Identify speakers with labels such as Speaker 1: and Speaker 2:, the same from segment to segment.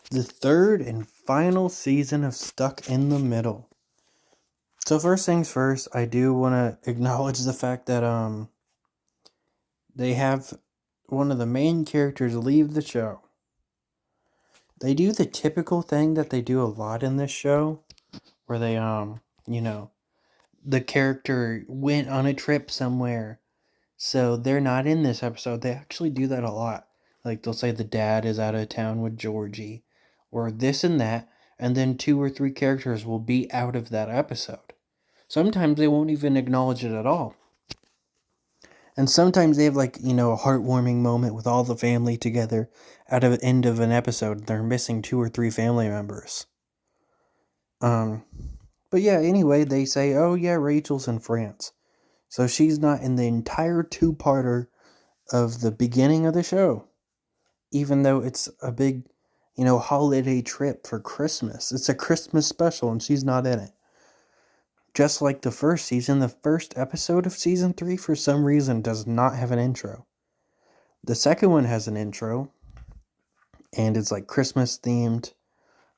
Speaker 1: the third and final season of Stuck in the Middle. So first things first, I do want to acknowledge the fact that they have one of the main characters leave the show. They do the typical thing that they do a lot in this show, where they the character went on a trip somewhere, so they're not in this episode. They actually do that a lot. Like they'll say the dad is out of town with Georgie, or this and that, and then 2 or 3 characters will be out of that episode. Sometimes they won't even acknowledge it at all. And sometimes they have a heartwarming moment with all the family together at the end of an episode. They're missing 2 or 3 family members. But yeah, anyway, they say, oh yeah, Rachel's in France. So she's not in the entire 2-parter of the beginning of the show. Even though it's a big, holiday trip for Christmas. It's a Christmas special and she's not in it. Just like the first season, the first episode of season 3 for some reason does not have an intro. The second one has an intro, and it's like Christmas themed.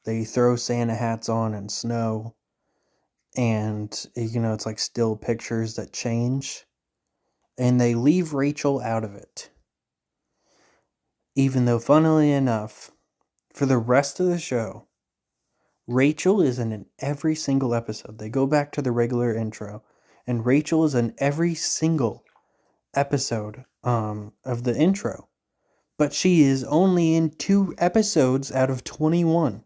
Speaker 1: They throw Santa hats on and snow, and it's like still pictures that change, and they leave Rachel out of it. Even though, funnily enough, for the rest of the show, Rachel is in every single episode. They go back to the regular intro, and Rachel is in every single episode of the intro. But she is only in 2 episodes out of 21.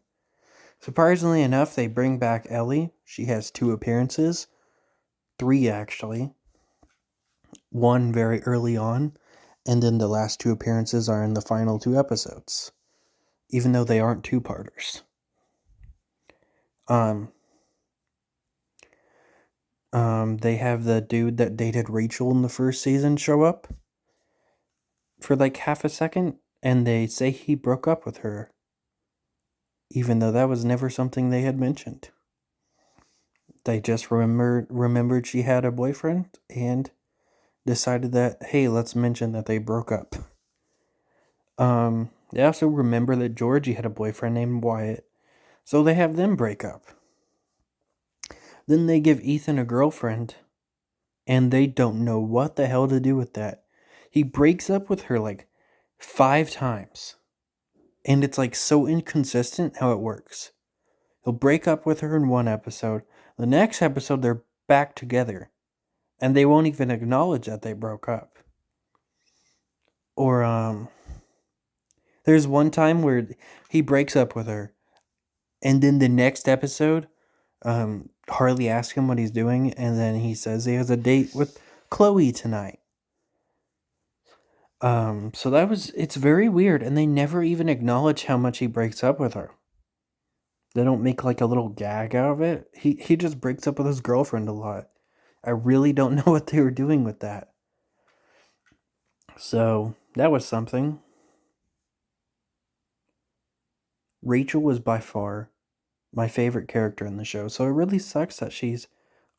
Speaker 1: Surprisingly enough, they bring back Ellie. She has 2 appearances. 3, actually. 1 very early on, and then the last 2 appearances are in the final 2 episodes. Even though they aren't 2-parters. They have the dude that dated Rachel in the first season show up for like half a second, and they say he broke up with her, even though that was never something they had mentioned. They just remembered she had a boyfriend and decided that, hey, let's mention that they broke up. They also remember that Georgie had a boyfriend named Wyatt, so they have them break up. Then they give Ethan a girlfriend, and they don't know what the hell to do with that. He breaks up with her like 5 times, and it's like so inconsistent how it works. He'll break up with her in one episode, the next episode they're back together, and they won't even acknowledge that they broke up. Or there's one time where he breaks up with her, and then the next episode, Harley asks him what he's doing, and then he says he has a date with Chloe tonight. So it's very weird, and they never even acknowledge how much he breaks up with her. They don't make like a little gag out of it. He just breaks up with his girlfriend a lot. I really don't know what they were doing with that. So, that was something. Rachel was by far my favorite character in the show, so it really sucks that she's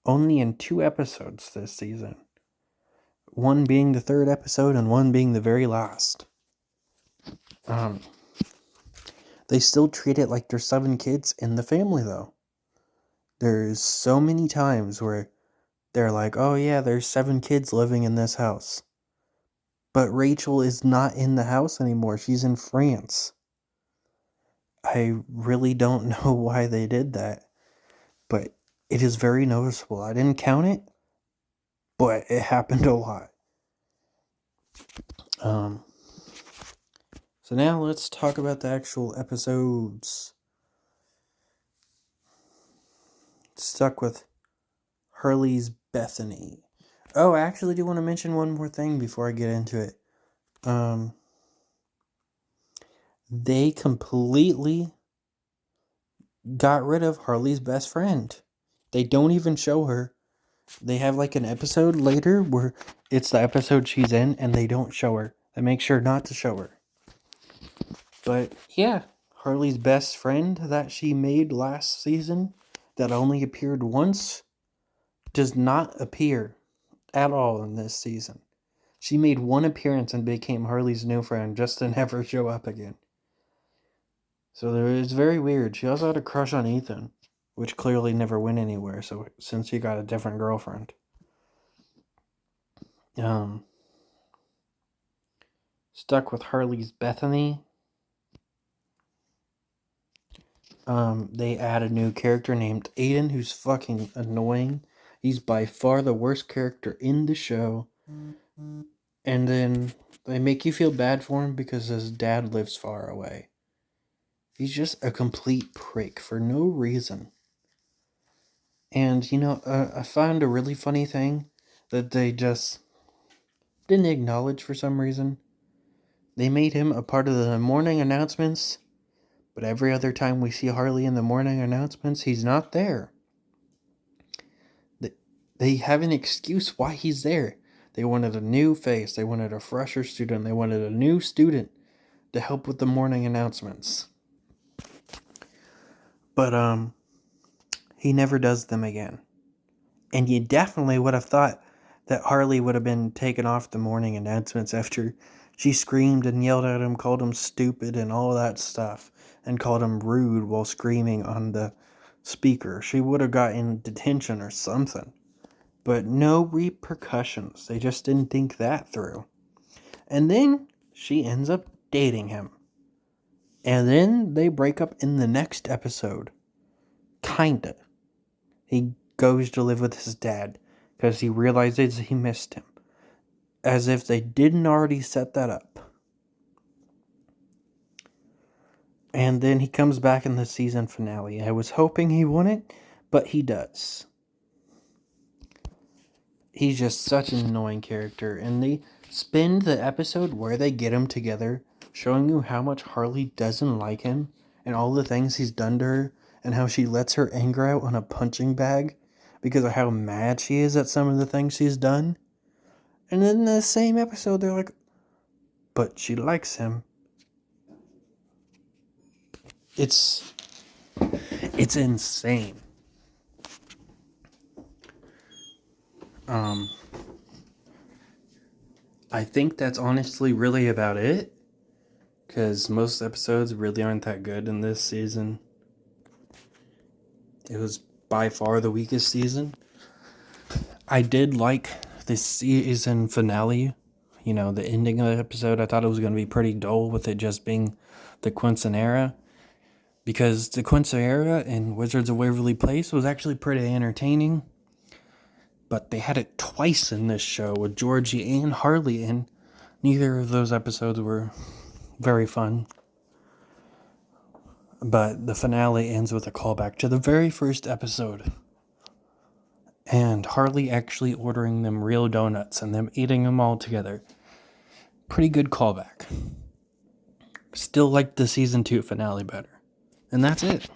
Speaker 1: only in 2 episodes this season. One being the 3rd episode and one being the very last. They still treat it like there's 7 kids in the family, though. There's so many times where they're like, oh yeah, there's 7 kids living in this house. But Rachel is not in the house anymore. She's in France. I really don't know why they did that. But it is very noticeable. I didn't count it, but it happened a lot. So now let's talk about the actual episodes. Stuck with Hurley's Bethany. Oh, I actually do want to mention one more thing before I get into it. They completely got rid of Harley's best friend. They don't even show her. They have like an episode later where it's the episode she's in and they don't show her. They make sure not to show her. But yeah, Harley's best friend that she made last season that only appeared once does not appear at all in this season. She made 1 appearance and became Harley's new friend just to never show up again. So it's very weird. She also had a crush on Ethan, which clearly never went anywhere. So since he got a different girlfriend, stuck with Harley's Bethany. They add a new character named Aiden, who's fucking annoying. He's by far the worst character in the show. And then they make you feel bad for him because his dad lives far away. He's just a complete prick for no reason. And, I found a really funny thing that they just didn't acknowledge for some reason. They made him a part of the morning announcements, but every other time we see Harley in the morning announcements, he's not there. They have an excuse why he's there. They wanted a new face. They wanted a fresher student. They wanted a new student to help with the morning announcements. But, he never does them again. And you definitely would have thought that Harley would have been taken off the morning announcements after she screamed and yelled at him, called him stupid and all that stuff, and called him rude while screaming on the speaker. She would have got in detention or something. But no repercussions. They just didn't think that through. And then she ends up dating him. And then they break up in the next episode. Kinda. He goes to live with his dad because he realizes he missed him. As if they didn't already set that up. And then he comes back in the season finale. I was hoping he wouldn't, but he does. He's just such an annoying character. And they spend the episode where they get him together, showing you how much Harley doesn't like him and all the things he's done to her and how she lets her anger out on a punching bag because of how mad she is at some of the things she's done. And then in the same episode, they're like, but she likes him. It's insane. I think that's honestly really about it. Because most episodes really aren't that good in this season. It was by far the weakest season. I did like this season finale. The ending of the episode. I thought it was going to be pretty dull with it just being the Quinceanera. Because the Quinceanera in Wizards of Waverly Place was actually pretty entertaining. But they had it twice in this show with Georgie and Harley, and neither of those episodes were very fun. But the finale ends with a callback to the very first episode. And Harley actually ordering them real donuts and them eating them all together. Pretty good callback. Still like the season 2 finale better. And that's it.